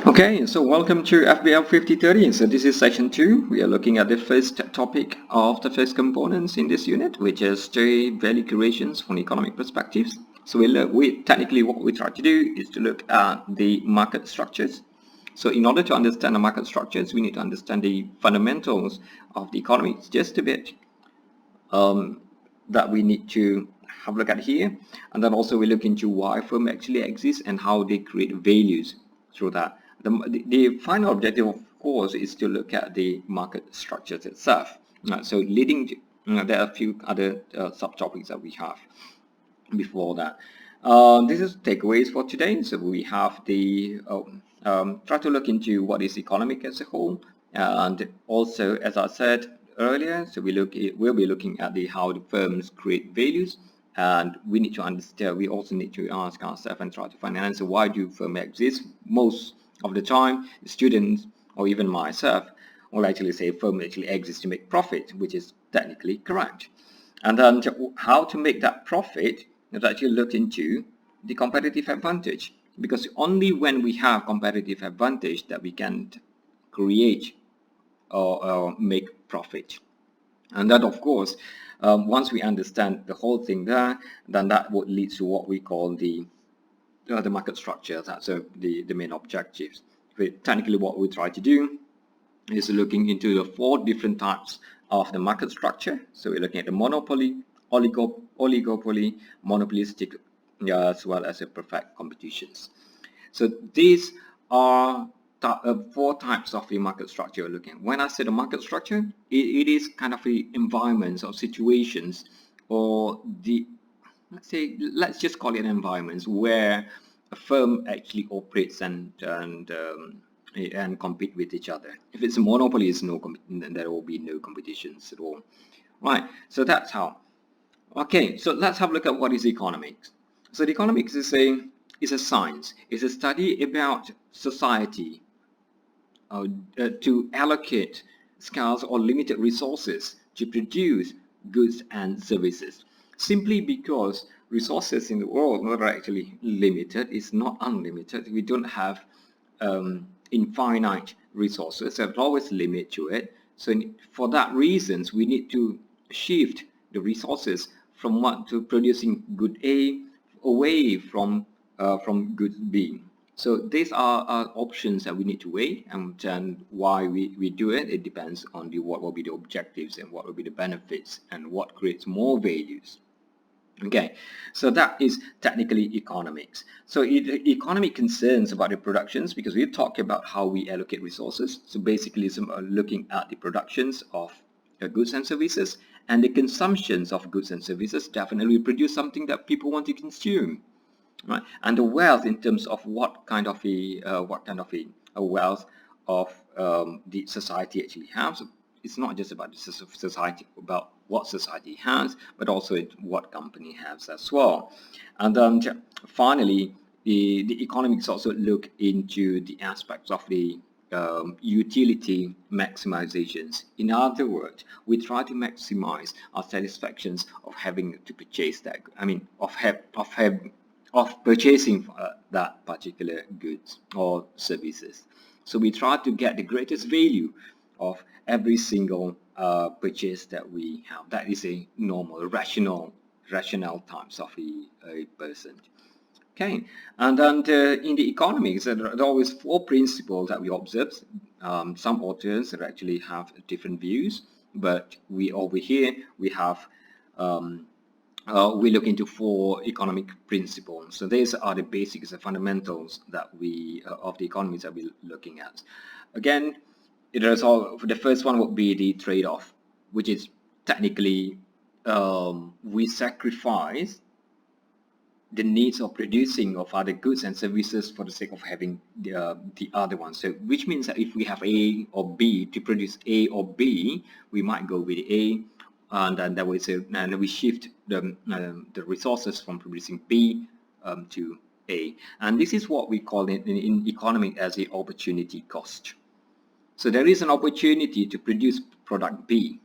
Okay, so welcome to FBL5030. So this is section 2. We are looking at the first topic of the first components in this unit, which is the value creations from economic perspectives. So technically what we try to do is to look at the market structures. So in order to understand the market structures, we need to understand the fundamentals of the economy just a bit that we need to have a look at here. And then also we look into why firms actually exist and how they create values through that. The final objective, of course, is to look at the market structures itself. So leading to, there are a few other subtopics that we have before that. This is takeaways for today. So we have the try to look into what is economic as a whole, and also, as I said earlier, so we'll be looking at how the firms create values, and we need to understand. We also need to ask ourselves and try to find an answer: why do firms exist? Most of the time, students or even myself will actually say firms actually exist to make profit, which is technically correct. And then how to make that profit is actually look into the competitive advantage, because only when we have competitive advantage that we can create or make profit. And that, of course, once we understand the whole thing there, then that would lead to what we call the market structure. That's the main objectives. Technically, what we try to do is looking into the 4 different types of the market structure. So we're looking at the monopoly, oligopoly, monopolistic, as well as the perfect competitions. So these are 4 types of the market structure we're looking at. When I say the market structure, it is kind of the environments or situations, or let's just call it environments where a firm actually operates and compete with each other. If it's a monopoly, then there will be no competitions at all. Right, so that's how. Okay, so let's have a look at what is economics. So the economics is a science. It's a study about society to allocate scarce or limited resources to produce goods and services. Simply because resources in the world are actually limited, it's not unlimited. We don't have infinite resources. There's always a limit to it. So for that reasons, we need to shift the resources from producing good A away from good B. So these are options that we need to weigh, and why we do it. It depends on what will be the objectives and what will be the benefits and what creates more values. Okay, so that is technically economics. So economic concerns about the productions, because we talk about how we allocate resources. So basically, it's looking at the productions of goods and services, and the consumptions of goods and services definitely produce something that people want to consume, right? And the wealth in terms of what kind of a wealth of the society actually has. So it's not just about the society, about what society has, but also what company has as well. And then finally, the economics also look into the aspects of the utility maximizations. In other words, we try to maximize our satisfactions of having to purchase that. I mean, of purchasing that particular goods or services. So we try to get the greatest value of every single purchase that we have. That is a normal, rational types of a person. Okay, and then in the economics, there are always 4 principles that we observe. Some authors actually have different views, but over here we have we look into 4 economic principles. So these are the basics, the fundamentals that of the economies that we're looking at. Again, the first one would be the trade-off, which is technically we sacrifice the needs of producing of other goods and services for the sake of having the other one. So which means that if we have A or B, to produce A or B, we might go with A, and then that way, and we shift the resources from producing B to A. And this is what we call it in economics as the opportunity cost. So there is an opportunity to produce product B,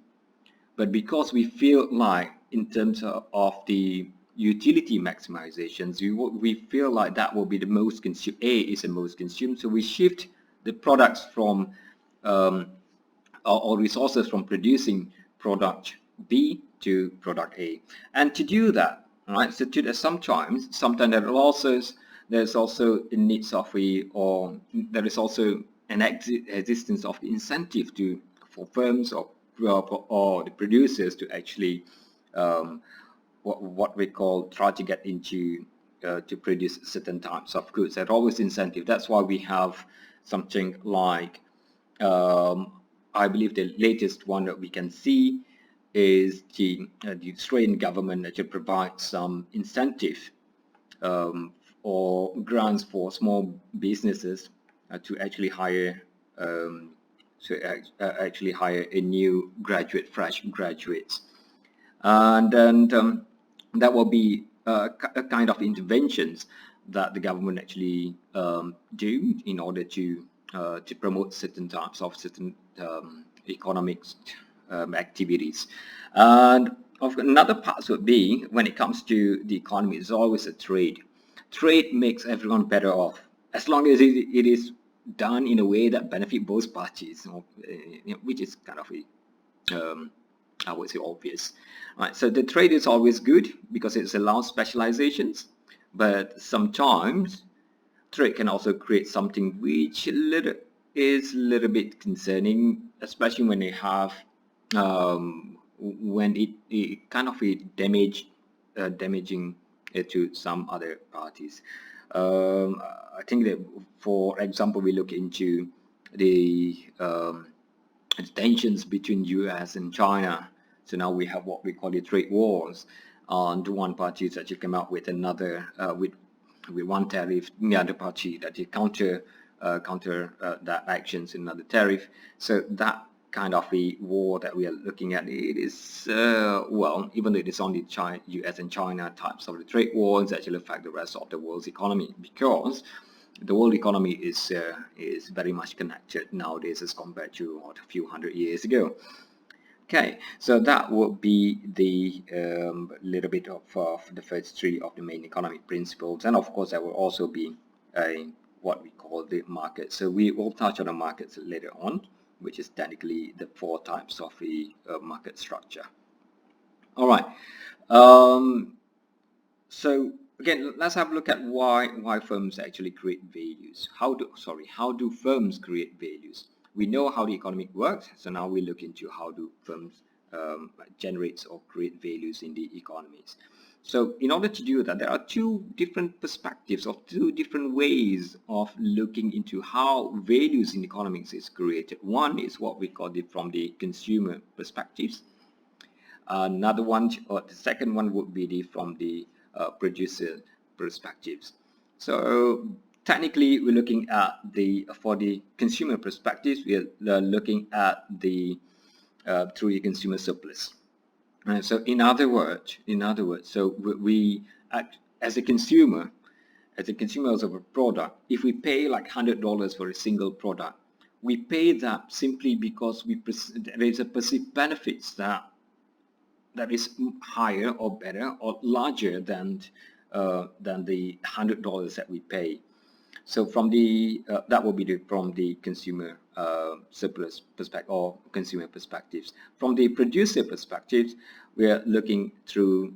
but because we feel like in terms of the utility maximizations. We feel like that will be the most consumed. A is the most consumed, so we shift the products from or resources from producing product B to product A. And to do that, right? So sometimes there's also a needs of or there is also an existence of incentive for firms or the producers to actually what we call try to get into to produce certain types of goods. There's always incentive. That's why we have something like I believe the latest one that we can see is the Australian government that should provide some incentive or grants for small businesses to actually hire actually hire a new fresh graduates, and then that will be a kind of interventions that the government actually do in order to promote certain types of certain economics activities. And another part would be when it comes to the economy, it's always a trade. Trade makes everyone better off as long as it is done in a way that benefit both parties, which is kind of I would say obvious. Right, so the trade is always good because it allows specializations, but sometimes trade can also create something which is a little bit concerning, especially when they have when it kind of damaging it to some other parties. I think that, for example, we look into the tensions between U.S. and China. So now we have what we call the trade wars. And one party is actually come out with another with one tariff, the other party that you counter that actions in another tariff. So that kind of a war that we are looking at, it is well, even though it is only U.S. and China types of the trade wars, actually affect the rest of the world's economy, because the world economy is very much connected nowadays as compared to a few hundred years ago. Okay, so that would be the little bit of the first three of the main economic principles, and of course there will also be what we call the market. So we will touch on the markets later on, which is technically the four types of the market structure. All right. So again, let's have a look at why firms actually create values. How do firms create values? We know how the economy works, so now we look into how do firms generate or create values in the economies. So in order to do that, there are two different perspectives or two different ways of looking into how values in economics is created. One is what we call it from the consumer perspectives. Another one, or the second one, would be from the producer perspectives. So technically, we're looking at for the consumer perspectives, we are looking at through the consumer surplus. So in other words, so we act as a consumer of a product. If we pay like $100 for a single product, we pay that simply because there is a perceived benefits that is higher or better or larger than the $100 that we pay. So from the that will be from the consumer surplus perspective or consumer perspectives. From the producer perspectives, we are looking through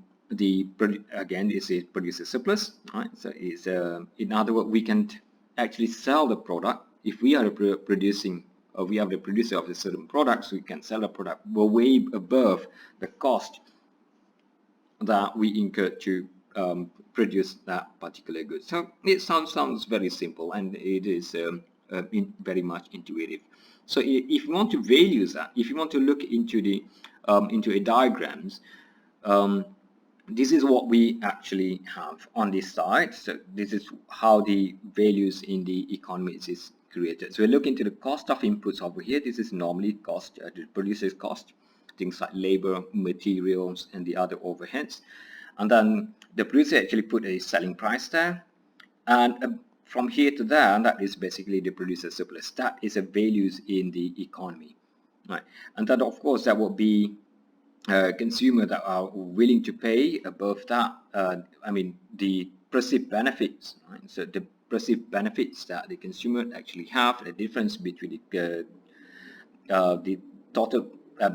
again, this is producer surplus, right? So it's in other words, we can actually sell the product if we are producing. We have the producer of a certain product, so we can sell a product way above the cost that we incur to produce that particular good. So it sounds very simple, and it is very much intuitive. So if you want to value that, if you want to look into the into a diagrams, this is what we actually have on this side. So this is how the values in the economy is created. So we look into the cost of inputs over here. This is normally cost, the producer's cost, things like labor, materials, and the other overheads. And then the producer actually put a selling price there. And from here to there, that is basically the producer surplus. That is a values in the economy. Right. And then, of course, that will be consumers that are willing to pay above that. I mean, the perceived benefits. Right? So the perceived benefits that the consumer actually have, the difference between the total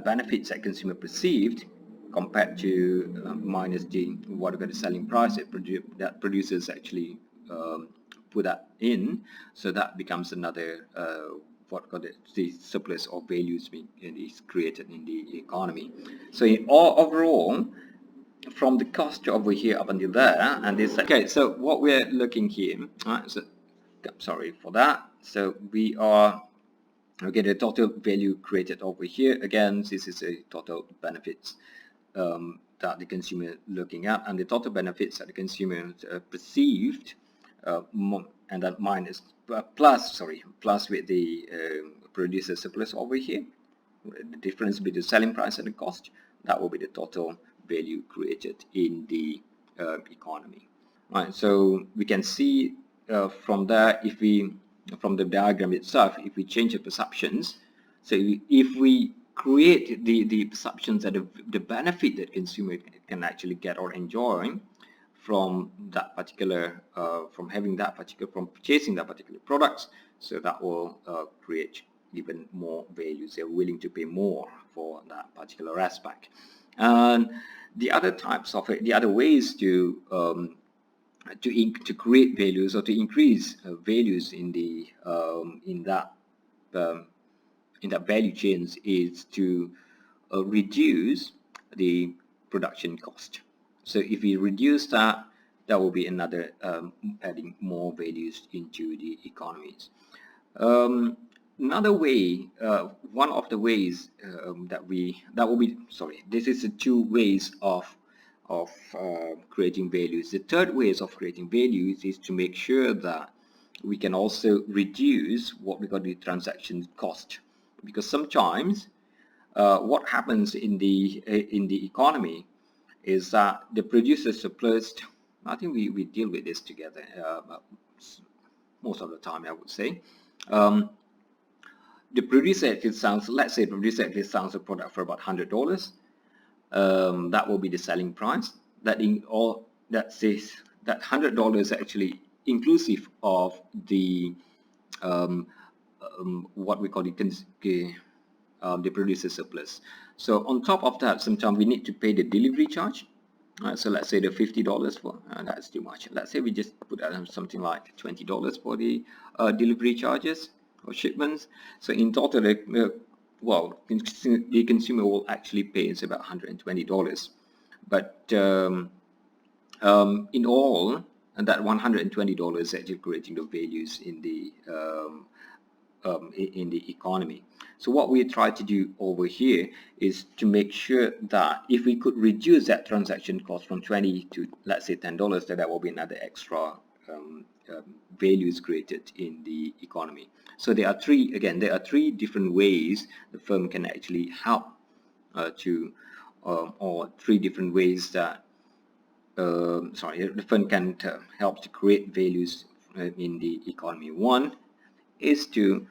benefits that consumer perceived compared to minus the whatever the selling price that producers actually put that in, so that becomes another what called it, the surplus of values being is created in the economy. So in all overall, from the cost over here up until there, and this okay. So what we're looking here, so sorry for that. So we are okay. The total value created over here again. This is a total benefits that the consumer looking at, and the total benefits that the consumer perceived, and that minus plus with the producer surplus over here, the difference between the selling price and the cost. That will be the total value created in the economy. Right. So we can see from there, if we from the diagram itself, if we change the perceptions, so if we create the perceptions that the benefit that consumer can actually get or enjoy from that particular from purchasing that particular products, so that will create even more values. They're willing to pay more for that particular aspect. And the other types of it, the other ways to create values or to increase values in the in that value chains is to reduce the production cost. So if we reduce that, that will be another adding more values into the economies. Another way, one of the ways this is the two ways of creating values. The third ways of creating values is to make sure that we can also reduce what we call the transaction cost, because sometimes what happens in the economy is that the producer surplus. I think we deal with this together most of the time, I would say. The producer actually sells, let's say the producer actually sells a product for about $100. That will be the selling price. That says that $100 actually inclusive of the what we call the producer surplus. So on top of that, sometimes we need to pay the delivery charge. So let's say the $50 for that's too much. Let's say we just put something like $20 for the delivery charges or shipments. So in total, the consumer will actually pay is about $120. But in all, and that $120 is actually creating the values in the economy. So what we try to do over here is to make sure that if we could reduce that transaction cost from 20 to, let's say, $10, that will be another extra values created in the economy. So there are three different ways the firm can actually help or three different ways that the firm can help to create values in the economy. One is to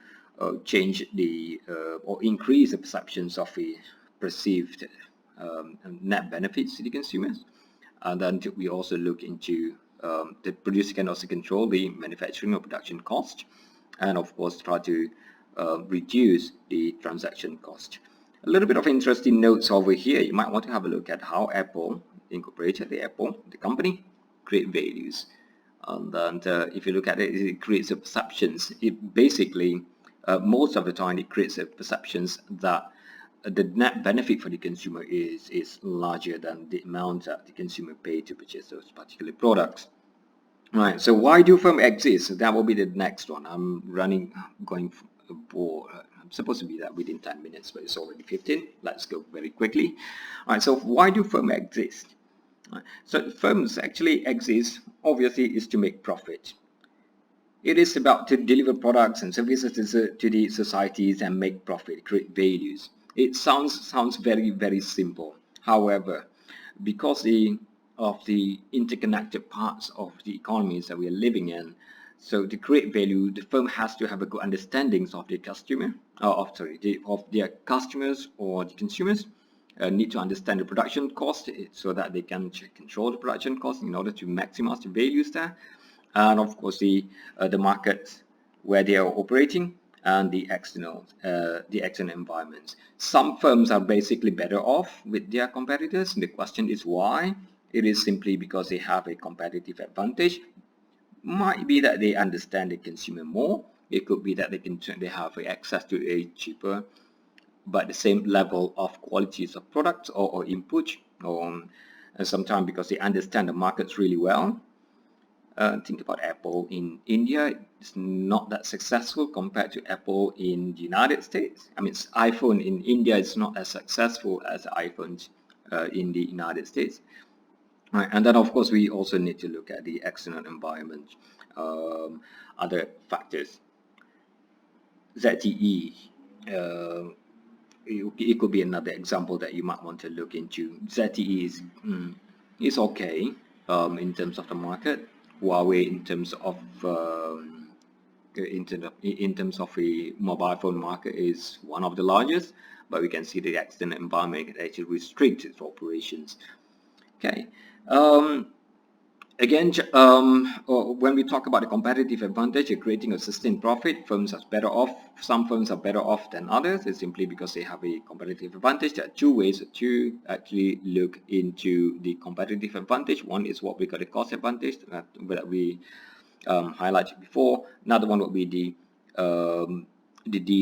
change the or increase the perceptions of the perceived net benefits to the consumers. And then we also look into the producer can also control the manufacturing or production cost, and of course try to reduce the transaction cost. A little bit of interesting notes over here. You might want to have a look at how Apple Incorporated, the company, create values. And then if you look at it, it creates the perceptions. It basically, most of the time, it creates the perceptions that the net benefit for the consumer is larger than the amount that the consumer paid to purchase those particular products. Right. So why do firms exist? That will be the next one. I'm going for. I'm supposed to be that within 10 minutes, but it's already 15. Let's go very quickly. All right. So why do firms exist? So firms actually exist, obviously, is to make profit. It is about to deliver products and services to the societies and make profit, create values. It sounds very, very simple. However, because of the interconnected parts of the economies that we are living in, so to create value, the firm has to have a good understanding of their customer, of their customers or the consumers, need to understand the production cost so that they can control the production cost in order to maximize the values there, and of course the markets where they are operating and the external environments. Some firms are basically better off with their competitors. The question is why. It is simply because they have a competitive advantage. Might be that they understand the consumer more. It could be that they have access to a cheaper but the same level of qualities of products or input, or sometimes because they understand the markets really well. Think about Apple in India. It's not that successful compared to Apple in the United States. I mean, iPhone in India is not as successful as iPhones in the United States. Right. And then, of course, we also need to look at the external environment, other factors. ZTE, it could be another example that you might want to look into. ZTE is okay in terms of the market. Huawei in terms of the mobile phone market is one of the largest, but we can see the external environment actually restricts its operations. Okay. Again, when we talk about the competitive advantage of creating a sustained profit, firms are better off. Some firms are better off than others. It's simply because they have a competitive advantage. There are two ways to actually look into the competitive advantage. One is what we call the cost advantage that we highlighted before. Another one would be the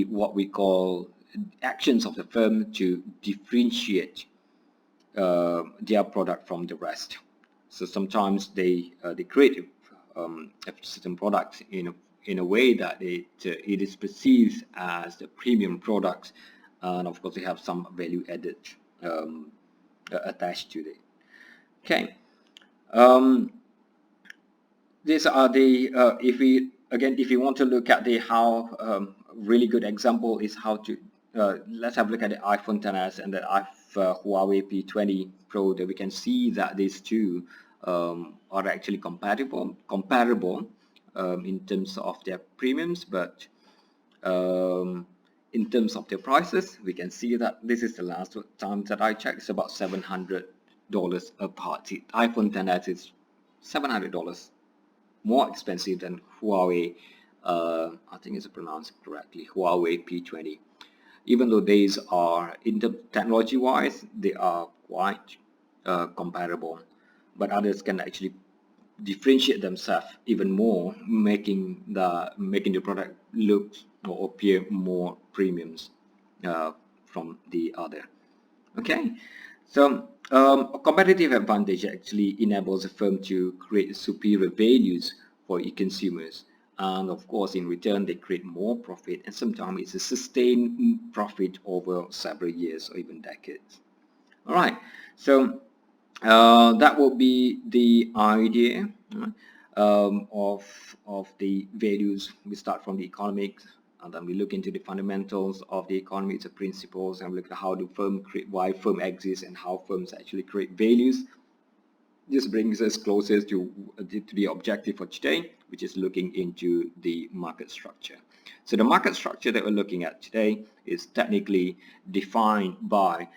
what we call actions of the firm to differentiate their product from the rest. So sometimes they create a certain product in a way that it is perceived as the premium product, and of course they have some value added attached to it. Okay, these are the if we want to look at the how really good example is how to let's have a look at the iPhone XS and the Huawei P20 Pro. That we can see that these two are actually comparable in terms of their premiums, but in terms of their prices, we can see that this is the last time that I checked. It's about $700 apart. The iPhone XS is $700 more expensive than Huawei. I think it's pronounced correctly, Huawei P20. Even though these are, in the technology-wise, they are quite comparable, but others can actually differentiate themselves even more, making the product look or appear more premiums from the other. Okay, so a competitive advantage actually enables a firm to create superior values for its consumers. And of course, in return, they create more profit, and sometimes it's a sustained profit over several years or even decades. All right, so that will be the idea of the values. We start from the economics, and then we look into the fundamentals of the economy, the principles, and we look at how the firm why firm exists and how firms actually create values. This brings us closer to the objective for today, which is looking into the market structure. So the market structure that we're looking at today is technically defined by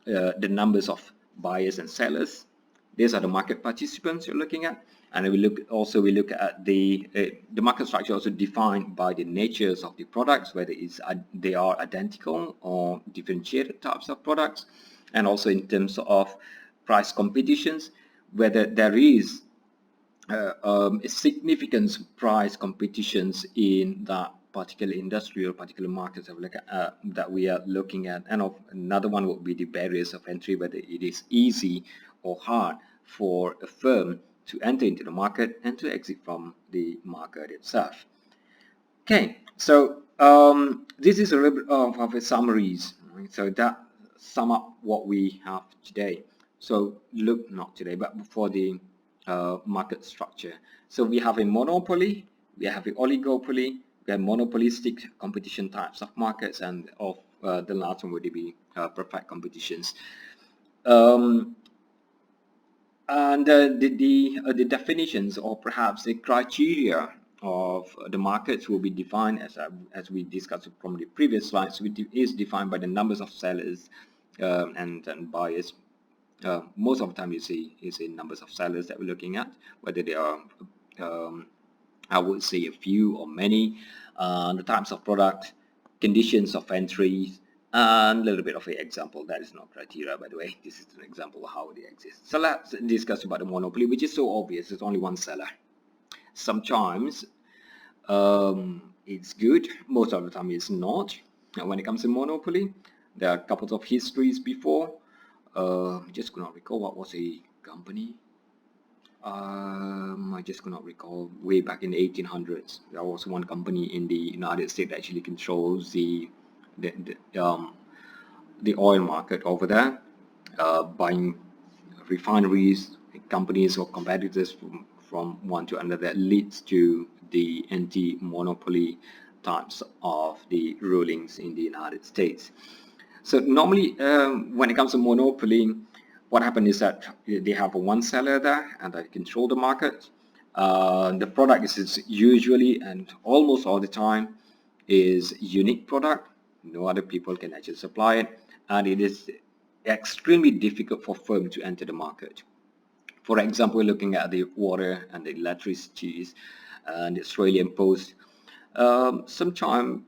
the numbers of buyers and sellers. These are the market participants you're looking at, and we look at the market structure also defined by the natures of the products, whether they are identical or differentiated types of products, and also in terms of price competitions, whether there is a significant price competitions in that particular industry or particular markets that we are looking at. And another one would be the barriers of entry, whether it is easy or hard for a firm to enter into the market and to exit from the market itself. Okay, so this is a little bit of a summaries. Right? So that sum up what we have today. So look, not today, but for the market structure. So we have a monopoly, we have an oligopoly, we have monopolistic competition types of markets, and of the last one would be perfect competitions. And the definitions, or perhaps the criteria of the markets, will be defined as we discussed from the previous slides. It is defined by the numbers of sellers, and buyers. Most of the time you see numbers of sellers that we're looking at, whether they are I would say a few or many, the types of product, conditions of entry, and a little bit of an example. That is not criteria, by the way. This is an example of how they exist. So let's discuss about the monopoly, which is so obvious. There's only one seller. Sometimes it's good. Most of the time it's not. And when it comes to monopoly, there are couples of histories before. Just could not recall what was a company. I just could not recall. Way back in the 1800s, there was one company in the United States that actually controls the, the oil market over there, buying refineries, companies or competitors from one to another. That leads to the anti-monopoly types of the rulings in the United States. So normally, when it comes to monopoly, what happens is that they have one seller there and they control the market. The product is usually and almost all the time is unique product. No other people can actually supply it, and it is extremely difficult for firm to enter the market. For example, we're looking at the water and the electricity and the Australian Post. Sometimes,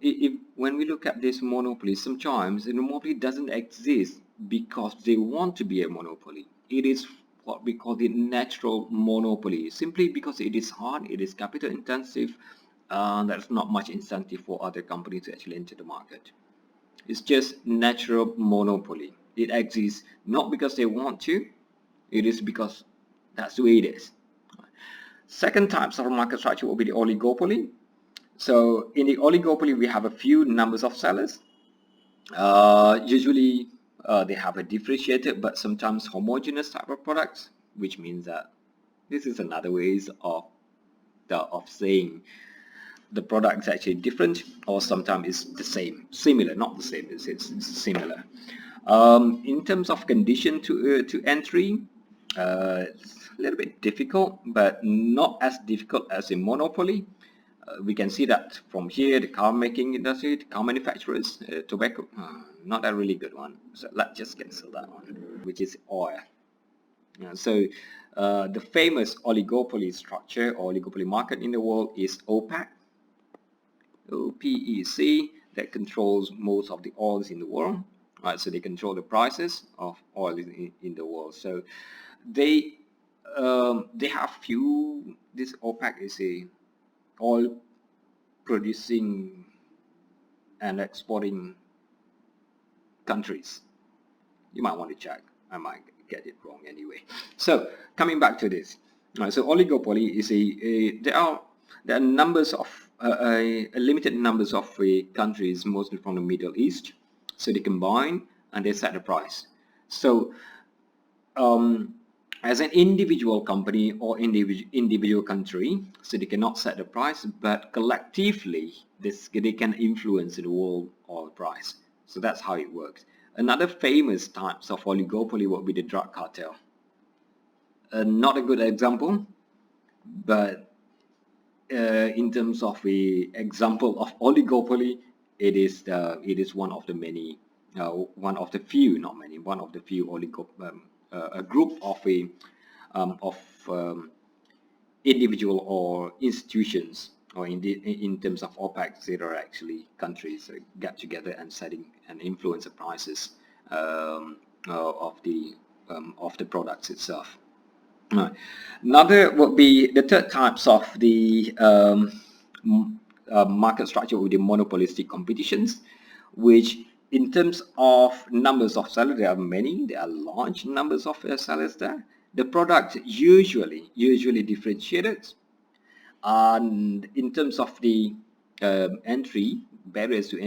when we look at this monopoly, sometimes the monopoly doesn't exist because they want to be a monopoly. It is what we call the natural monopoly, simply because it is hard, it is capital intensive, and there's not much incentive for other companies to actually enter the market. It's just natural monopoly. It exists not because they want to, it is because that's the way it is. Second types of market structure will be the oligopoly. So in the oligopoly, we have a few numbers of sellers. Usually they have a differentiated but sometimes homogeneous type of products, which means that this is another ways of saying the product is actually different, or sometimes it's the same, similar, not the same, it's similar. In terms of condition to entry, it's a little bit difficult, but not as difficult as in monopoly. We can see that from here, the car making industry, the car manufacturers, tobacco, not a really good one. So let's just cancel that one, which is oil. So the famous oligopoly structure or oligopoly market in the world is OPEC, OPEC, that controls most of the oils in the world. Right, so they control the prices of oil in the world. So they have few. This OPEC is a oil producing and exporting countries. You might want to check. I might get it wrong anyway. So coming back to this, so oligopoly is there are numbers of a limited numbers of countries, mostly from the Middle East. So they combine and they set the price. So as an individual company or individual country, so they cannot set the price, but collectively they can influence the world oil price. So that's how it works. Another famous types of oligopoly would be the drug cartel. Not a good example, but in terms of the example of oligopoly, it is one of the many, one of the few, not many, one of the few a group of individual or institutions, or in terms of OPEC, there are actually countries get together and setting and influence the prices of the products itself. Another would be the third types of the market structure with the monopolistic competitions, which in terms of numbers of sellers, there are many, there are large numbers of sellers there. The product usually differentiated, and in terms of the entry, barriers to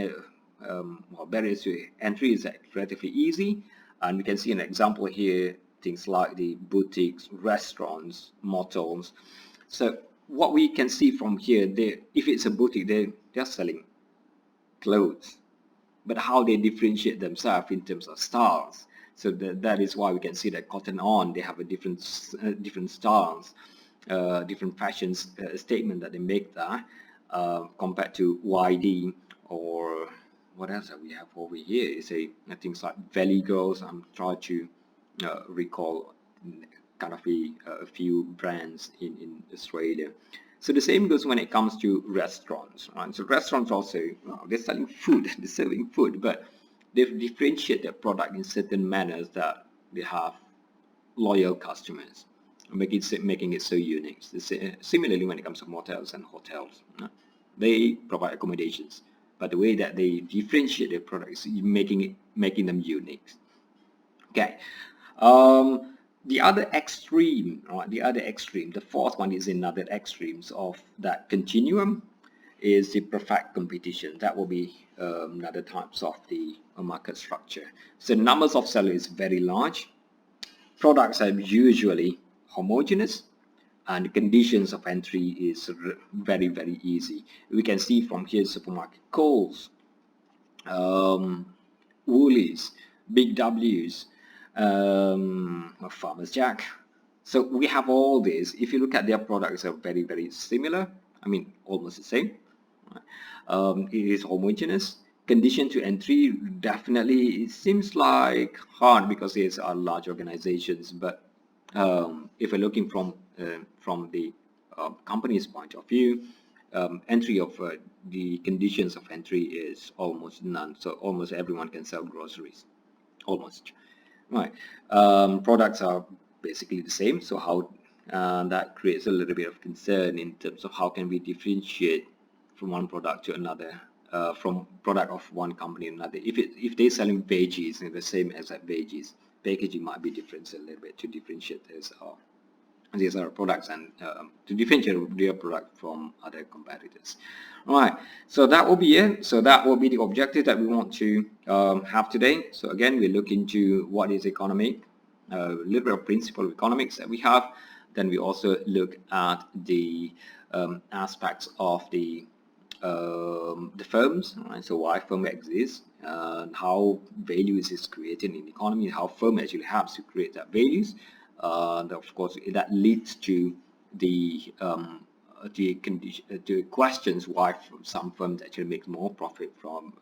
entry is relatively easy, and we can see an example here, things like the boutiques, restaurants, motels. So what we can see from here, if it's a boutique, they're selling clothes, but how they differentiate themselves in terms of styles. So that is why we can see that Cotton On, they have a different styles, different fashions statement that they make there compared to YD or what else that we have over here is things like Valley Girls. I'm trying to recall kind of a few brands in Australia. So the same goes when it comes to restaurants, right? So restaurants also, they're selling food, they're serving food, but they differentiate their product in certain manners that they have loyal customers, making it so unique. Similarly, when it comes to motels and hotels, they provide accommodations, but the way that they differentiate their products is making them unique. Okay. The other extreme, right? The other extreme, the fourth one is another extremes of that continuum is the perfect competition. That will be another types of the market structure. So numbers of sellers is very large. Products are usually homogeneous, and the conditions of entry is very, very easy. We can see from here supermarket Coles, Woolies, Big W's, Farmer's Jack. So we have all this. If you look at their products, are very, very similar. I mean, almost the same. It is homogeneous. Condition to entry, definitely it seems like hard because these are large organizations. But if we're looking from the company's point of view, entry of the conditions of entry is almost none. So almost everyone can sell groceries, almost. Right. Products are basically the same. So how that creates a little bit of concern in terms of how can we differentiate from one product to another, from product of one company to another. If they're selling veggies, the same exact veggies, packaging might be different a little bit to differentiate these are products and to differentiate their product from other competitors. Alright, so that will be it. So that will be the objective that we want to have today. So again, we look into what is economic, a little bit of principle of economics that we have. Then we also look at the aspects of the firms, right? So why firm exists, how values is created in the economy, how firm actually helps to create that values. Of course, that leads to the questions why some firms actually make more profit from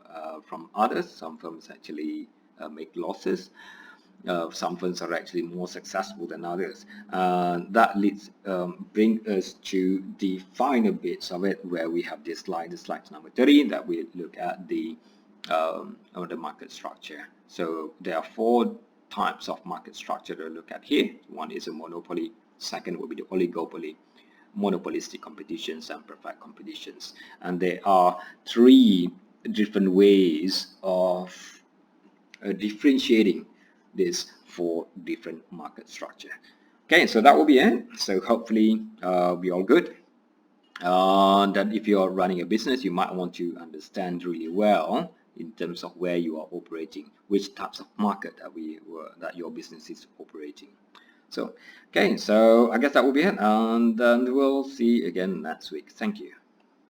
others. Some firms actually make losses. Some firms are actually more successful than others. That leads bring us to the final bits of it, where we have this slide, the slide number 30, that we look at the market structure. So there are 4 types of market structure to look at here. One is a monopoly. Second will be the oligopoly, monopolistic competitions, and perfect competitions. And there are 3 different ways of differentiating this 4 different market structure. Okay, so that will be it. So hopefully we all good. That if you are running a business, you might want to understand really well in terms of where you are operating, which types of market that your business is operating. So, okay, so I guess that will be it, and then we'll see again next week. Thank you.